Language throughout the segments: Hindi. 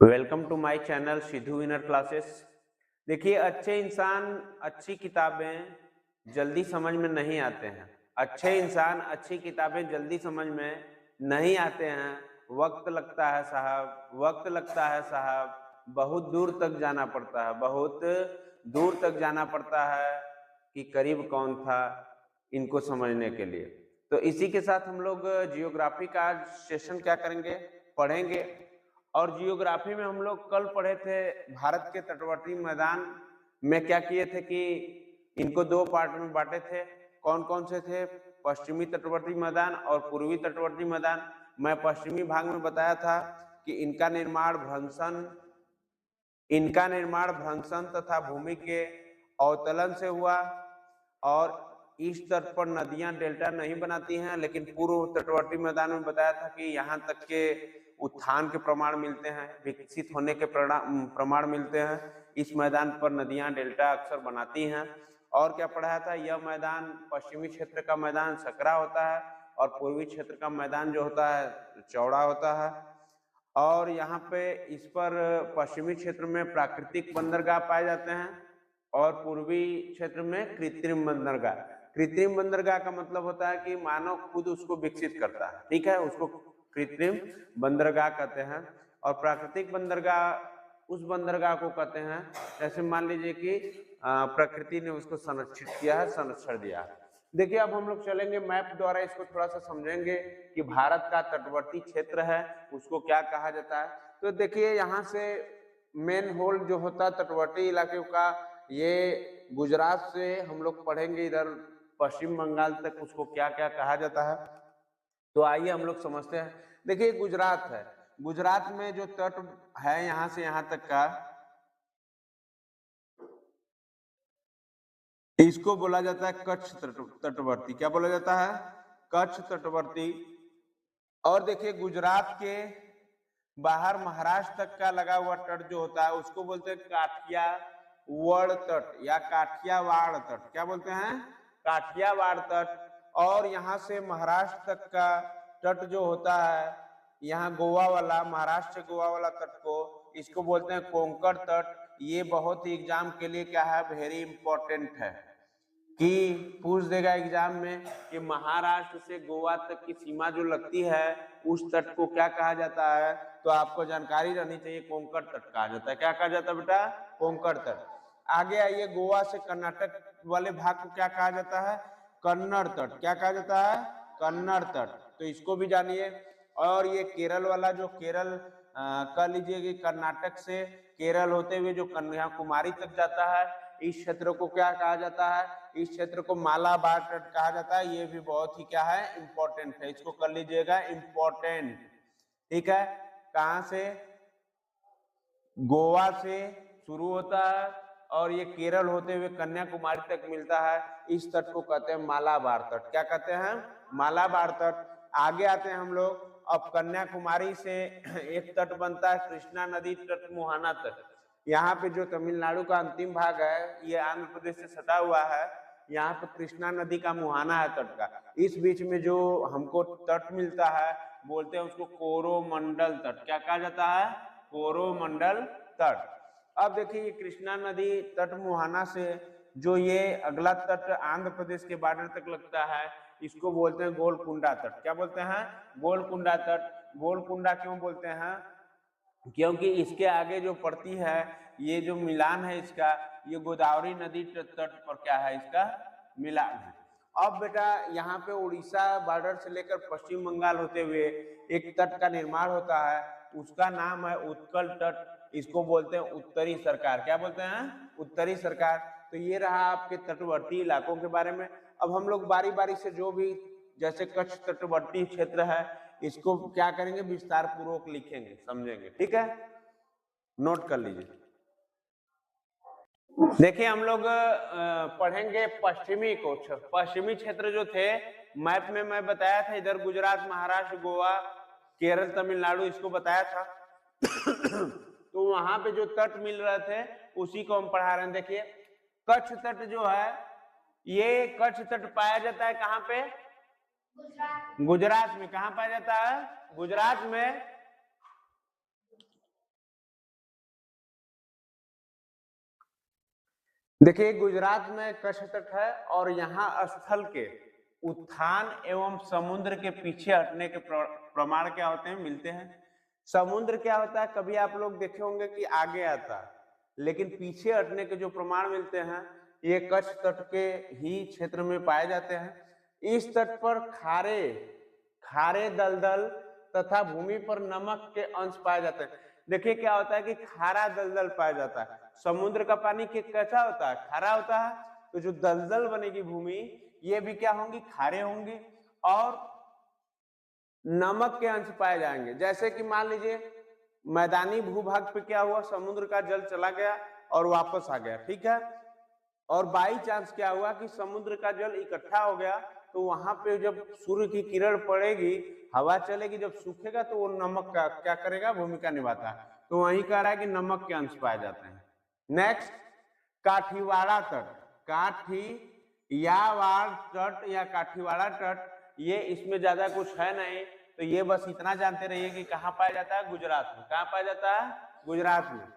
Welcome to my channel Sidhu winner classes. देखिए, अच्छे इंसान अच्छी किताबें जल्दी समझ में नहीं आते हैं। अच्छे इंसान अच्छी किताबें जल्दी समझ में नहीं आते हैं। वक्त लगता है साहब, वक्त लगता है साहब। बहुत दूर तक जाना पड़ता है, बहुत दूर तक जाना पड़ता है कि करीब कौन था इनको समझने के लिए। तो इसी के साथ हम लोग जियोग्राफी का आज सेशन क्या करेंगे, पढ़ेंगे। और जियोग्राफी में हम लोग कल पढ़े थे भारत के तटवर्ती मैदान में क्या किए थे कि इनको दो पार्ट में बांटे थे। कौन कौन से थे? पश्चिमी तटवर्ती मैदान और पूर्वी तटवर्ती मैदान। मैं पश्चिमी भाग में बताया था कि इनका निर्माण भ्रंशन तथा भूमि के अवतलन से हुआ और इस तट पर नदियां डेल्टा नहीं बनाती हैं। लेकिन पूर्व तटवर्ती मैदान में बताया था कि यहाँ तक के उत्थान के प्रमाण मिलते हैं, विकसित होने के प्रमाण मिलते हैं। इस मैदान पर नदियां डेल्टा अक्सर बनाती हैं। और क्या पढ़ाया था? यह मैदान, पश्चिमी क्षेत्र का मैदान सकरा होता है और पूर्वी क्षेत्र का मैदान जो होता है चौड़ा होता है। और यहाँ पे इस पर पश्चिमी क्षेत्र में प्राकृतिक बंदरगाह पाए जाते हैं और पूर्वी क्षेत्र में कृत्रिम बंदरगाह। कृत्रिम बंदरगाह का मतलब होता है कि मानव खुद उसको विकसित करता है, ठीक है, उसको कृत्रिम बंदरगाह कहते हैं। और प्राकृतिक बंदरगाह उस बंदरगाह को कहते हैं जैसे मान लीजिए कि प्रकृति ने उसको संरक्षित किया है, संरक्षण दिया है। देखिए, अब हम लोग चलेंगे मैप द्वारा, इसको थोड़ा सा समझेंगे कि भारत का तटवर्ती क्षेत्र है उसको क्या कहा जाता है। तो देखिए, यहाँ से मेन होल जो होता है तटवर्ती इलाके का, ये गुजरात से हम लोग पढ़ेंगे इधर पश्चिम बंगाल तक उसको क्या क्या कहा जाता है। तो आइए हम लोग समझते हैं। देखिए, गुजरात है, गुजरात में जो तट है यहाँ से यहाँ तक का, इसको बोला जाता है कच्छ तटवर्ती। क्या बोला जाता है? कच्छ तटवर्ती। और देखिए, गुजरात के बाहर महाराष्ट्र तक का लगा हुआ तट जो होता है उसको बोलते हैं काठियावाड़ तट या काठियावाड़ तट। क्या बोलते हैं? काठियावाड़ तट। और यहाँ से महाराष्ट्र तक का तट जो होता है, यहाँ गोवा वाला, महाराष्ट्र से गोवा वाला तट को, इसको बोलते हैं कोंकण तट। ये बहुत ही एग्जाम के लिए क्या है, वेरी इंपॉर्टेंट है कि पूछ देगा एग्जाम में कि महाराष्ट्र से गोवा तक की सीमा जो लगती है उस तट को क्या कहा जाता है। तो आपको जानकारी रहनी चाहिए, कोंकण तट कहा जाता है। क्या कहा जाता है बेटा? कोंकण तट। आगे आइए, गोवा से कर्नाटक वाले भाग को क्या कहा जाता है? कन्नड़ तट। क्या कहा जाता है? कन्नड़ तट। तो इसको भी जानिए। और ये केरल वाला, जो केरल कह लीजिए कि कर्नाटक से केरल होते हुए जो कन्याकुमारी तक जाता है, इस क्षेत्र को क्या कहा जाता है? इस क्षेत्र को मालाबार तट कहा जाता है। ये भी बहुत ही क्या है, इंपॉर्टेंट है, इसको कर लीजिएगा इंपॉर्टेंट। ठीक है, कहां से? गोवा से शुरू होता है और ये केरल होते हुए कन्याकुमारी तक मिलता है। इस तट को कहते हैं मालाबार तट। क्या कहते हैं? मालाबार तट। आगे आते हैं हम लोग। अब कन्याकुमारी से एक तट बनता है कृष्णा नदी तट, मुहाना तट। यहाँ पे जो तमिलनाडु का अंतिम भाग है, ये आंध्र प्रदेश से सटा हुआ है। यहाँ पे कृष्णा नदी का मुहाना है तट का। इस बीच में जो हमको तट मिलता है बोलते हैं उसको कोरोमंडल तट। क्या कहा जाता है? कोरोमंडल तट। अब देखिए, कृष्णा नदी तट मुहाना से जो ये अगला तट आंध्र प्रदेश के बॉर्डर तक लगता है, इसको बोलते हैं गोलकुंडा तट। क्या बोलते हैं? गोलकुंडा तट। गोलकुंडा क्यों बोलते हैं? क्योंकि इसके आगे जो पड़ती है, ये जो मिलान है इसका, ये गोदावरी नदी तट पर क्या है, इसका मिलान है। अब बेटा, यहाँ पे उड़ीसा बॉर्डर से लेकर पश्चिम बंगाल होते हुए एक तट का निर्माण होता है, उसका नाम है उत्कल तट। इसको बोलते हैं उत्तरी सरकार। क्या बोलते हैं? उत्तरी सरकार। तो ये रहा आपके तटवर्ती इलाकों के बारे में। अब हम लोग बारी बारी से जो भी, जैसे कच्छ तटवर्ती क्षेत्र है, इसको क्या करेंगे, विस्तार पूर्वक लिखेंगे, समझेंगे। ठीक है, नोट कर लीजिए। देखिए, हम लोग पढ़ेंगे पश्चिमी को। पश्चिमी क्षेत्र जो थे, मैप में मैं बताया था, इधर गुजरात, महाराष्ट्र, गोवा, केरल, तमिलनाडु, इसको बताया था। तो वहां पे जो तट मिल रहे थे उसी को हम पढ़ा रहे हैं। देखिए, कच्छ तट जो है, ये कच्छ तट पाया जाता है कहाँ पे? गुजरात में। कहाँ पाया जाता है? गुजरात में। देखिए गुजरात में कच्छ तट है और यहाँ स्थल के उत्थान एवं समुद्र के पीछे हटने के प्रमाण क्या होते हैं, मिलते हैं। समुद्र क्या होता है, कभी आप लोग देखे होंगे कि आगे आता है, लेकिन पीछे हटने के जो प्रमाण मिलते हैं ये कच्छ तट के ही क्षेत्र में पाए जाते हैं। इस तट पर खारे खारे दलदल तथा भूमि पर नमक के अंश पाए जाते हैं। देखिए क्या होता है कि खारा दलदल पाया जाता है। समुद्र का पानी कैसा होता है, खारा होता है, तो जो दलदल बनेगी भूमि ये भी क्या होंगी, खारे होंगी और नमक के अंश पाए जाएंगे। जैसे कि मान लीजिए मैदानी भूभाग पे क्या हुआ, समुद्र का जल चला गया और वापस आ गया, ठीक है, और बाई चांस क्या हुआ कि समुद्र का जल इकट्ठा हो गया, तो वहां पे जब सूर्य की किरण पड़ेगी, हवा चलेगी, जब सूखेगा तो वो नमक का क्या करेगा, भूमिका निभाता है। तो वही कह रहा है कि नमक के अंश पाए जाते हैं। नेक्स्ट, काठीवाड़ा तट, काठियावाड़ तट या काठीवाड़ा तट, ये इसमें ज्यादा कुछ है नहीं, तो ये बस इतना जानते रहिए कि कहाँ पाया जाता है, गुजरात में। कहाँ पाया जाता है, गुजरात में।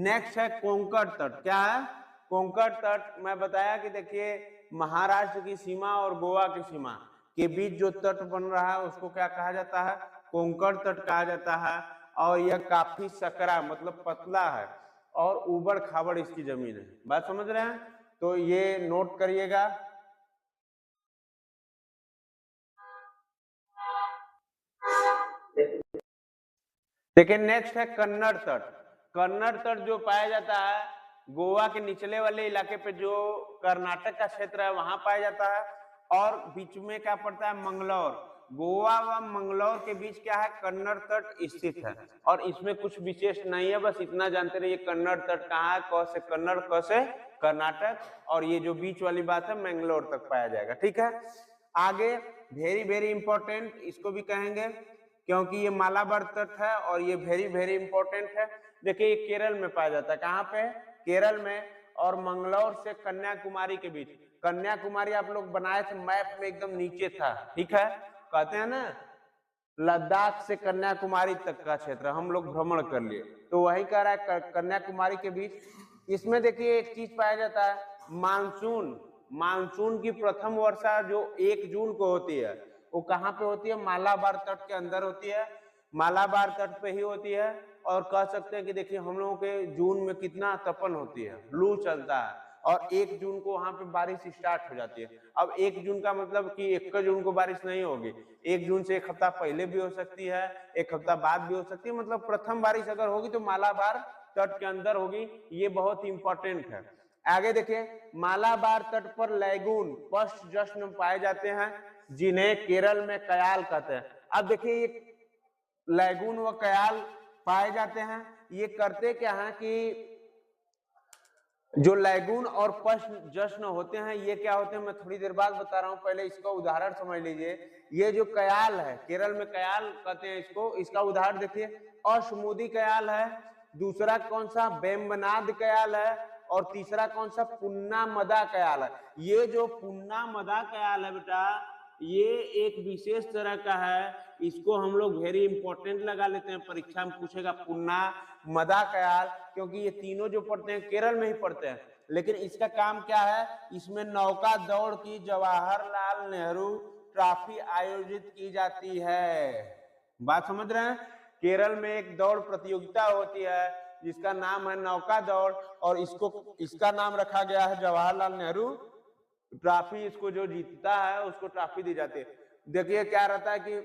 नेक्स्ट है कोंकण तट। क्या है, कोंकण तट। मैं बताया कि देखिए महाराष्ट्र की सीमा और गोवा की सीमा के बीच जो तट बन रहा है उसको क्या कहा जाता है, कोंकण तट कहा जाता है। और यह काफी सकरा मतलब पतला है और उबड़ खाबड़ इसकी जमीन है। बात समझ रहे हैं, तो ये नोट करिएगा। देखिए नेक्स्ट है कन्नड़ तट। कन्नड़ तट जो पाया जाता है गोवा के निचले वाले इलाके पे, जो कर्नाटक का क्षेत्र है वहां पाया जाता है, और बीच में क्या पड़ता है, मंगलौर। गोवा व मंगलौर के बीच क्या है, कन्नड़ तट स्थित है। और इसमें कुछ विशेष नहीं है, बस इतना जानते रहिए कन्नड़ तट कहाँ है, क से कन्नड़, क से कर्नाटक, और ये जो बीच वाली बात है मंगलौर तक पाया जाएगा, ठीक है। आगे वेरी वेरी इंपॉर्टेंट, इसको भी कहेंगे क्योंकि ये मालाबार तट है और ये वेरी वेरी इंपॉर्टेंट है। देखिए ये केरल में पाया जाता है। कहाँ पे, केरल में, और मंगलौर से कन्याकुमारी के बीच। कन्याकुमारी आप लोग बनाए थे मैप में, एकदम नीचे था, ठीक है। कहते हैं ना लद्दाख से कन्याकुमारी तक का क्षेत्र हम लोग भ्रमण कर लिए, तो वही कह रहा है कन्याकुमारी के बीच। इसमें देखिए एक चीज पाया जाता है, मानसून। मानसून की प्रथम वर्षा जो 1 जून को होती है, वो कहाँ पे होती है, मालाबार तट के अंदर होती है, मालाबार तट पे ही होती है। और कह सकते हैं कि देखिए हम लोगों के जून में कितना तपन होती है, लू चलता है, और 1 जून को वहां पे बारिश स्टार्ट हो जाती है। अब 1 जून का मतलब कि 1 जून को बारिश नहीं होगी, 1 जून से 1 हफ्ता पहले भी हो सकती है, 1 हफ्ता बाद भी हो सकती है। मतलब प्रथम बारिश अगर होगी तो मालाबार तट के अंदर होगी, ये बहुत इंपॉर्टेंट है। आगे देखिए मालाबार तट पर लैगून, पश्च जश्न पाए जाते हैं, जिन्हें केरल में कयाल कहते हैं। अब देखिए ये लैगून व कयाल पाए जाते हैं, ये करते क्या है कि जो लैगून और पश्च जश्न होते हैं ये क्या होते हैं, मैं थोड़ी देर बाद बता रहा हूं, पहले इसका उदाहरण समझ लीजिए। ये जो कयाल है, केरल में कयाल कहते हैं इसको, इसका उदाहरण देखिए, अशमोदी कयाल है, दूसरा कौन सा, बेम्बनाद कयाल है, और तीसरा कौन सा, पुन्ना मदा कयाल है। ये जो पुन्ना मदा कयाल है बेटा, ये एक विशेष तरह का है, इसको हम लोग वेरी इंपॉर्टेंट लगा लेते हैं, परीक्षा में पूछेगा पुन्ना मदा कयाल, क्योंकि ये तीनों जो पढ़ते हैं केरल में ही पढ़ते हैं। लेकिन इसका काम क्या है, इसमें नौका दौड़ की जवाहरलाल नेहरू ट्रॉफी आयोजित की जाती है। बात समझ रहे हैं, केरल में एक दौड़ प्रतियोगिता होती है जिसका नाम है नौका दौड़, और इसका नाम रखा गया है जवाहरलाल नेहरू ट्रॉफी। इसको जो जीतता है उसको ट्रॉफी दी जाती है। देखिए क्या रहता है कि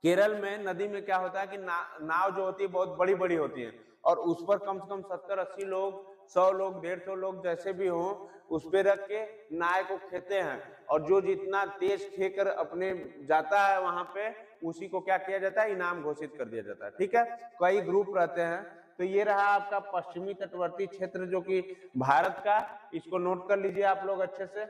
केरल में नदी में क्या होता है कि नाव जो होती है बहुत बड़ी बड़ी होती है, और उस पर कम से कम 70-80 लोग, 100 लोग, 150 लोग जैसे भी हों, उस पे रख के नाव को खेते हैं, और जो जितना तेज खेकर अपने जाता है वहां पे, उसी को क्या किया जाता है, इनाम घोषित कर दिया जाता है, ठीक है। कई ग्रुप रहते हैं। तो ये रहा आपका पश्चिमी तटवर्ती क्षेत्र जो कि भारत का, इसको नोट कर लीजिए आप लोग अच्छे से।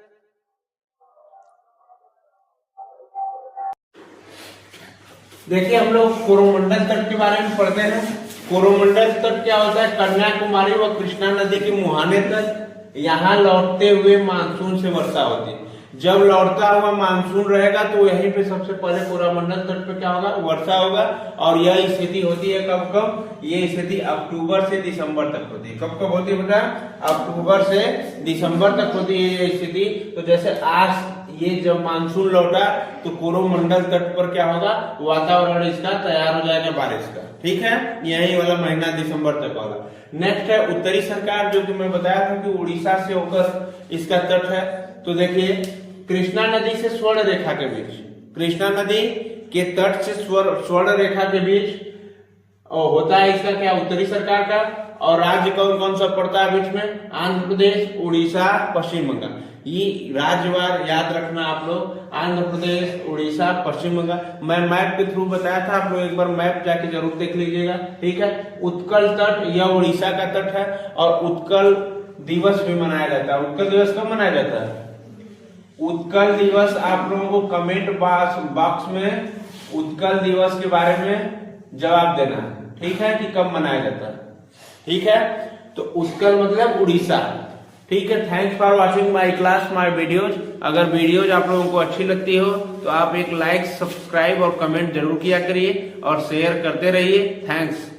देखिए हम लोग कोरोमंडल तट के बारे में पढ़ते हैं। कोरोमंडल तट क्या होता है, कन्याकुमारी व कृष्णा नदी के मुहाने तक यहाँ लौटते हुए मानसून से वर्षा होती है। जब लौटता हुआ मानसून रहेगा तो यहीं पे सबसे पहले कोरोमंडल तट पे क्या होगा, वर्षा होगा। और यह स्थिति होती है कब कब, ये स्थिति अक्टूबर से दिसंबर तक होती है। कब कब होती है बेटा, अक्टूबर से दिसंबर तक होती है ये स्थिति। तो जैसे आज ये जब मानसून लौटा तो कोरोमंडल तट पर क्या होगा, वातावरण इसका तैयार हो जाएगा बारिश का, ठीक है। यही वाला महीना दिसंबर तक होगा। नेक्स्ट है उत्तरी सरकार, जो कि मैं बताया था कि उड़ीसा से होकर इसका तट है। तो देखिए कृष्णा नदी से स्वर्ण रेखा के बीच, कृष्णा नदी के तट से स्वर्ण रेखा के बीच होता है इसका क्या, उत्तरी सरकार का। और राज्य कौन कौन सा पड़ता है बीच में, आंध्र प्रदेश, उड़ीसा, पश्चिम बंगाल। ये राज्यवार याद रखना आप लोग, आंध्र प्रदेश, उड़ीसा, पश्चिम बंगाल। मैं मैप के थ्रू बताया था, आप लोग एक बार मैप जाके जरूर देख लीजिएगा, ठीक है। उत्कल तट यह उड़ीसा का तट है और उत्कल दिवस भी मनाया जाता है। उत्कल दिवस कब मनाया जाता है, उत्कल दिवस आप लोगों को कमेंट बॉक्स में उत्कल दिवस के बारे में जवाब देना है, ठीक है, कि कब मनाया जाता है, ठीक है। तो उत्कल मतलब उड़ीसा, ठीक है। Thanks for watching my class, my videos. अगर वीडियोज आप लोगों को अच्छी लगती हो तो आप एक लाइक, सब्सक्राइब और कमेंट जरूर किया करिए और शेयर करते रहिए। थैंक्स।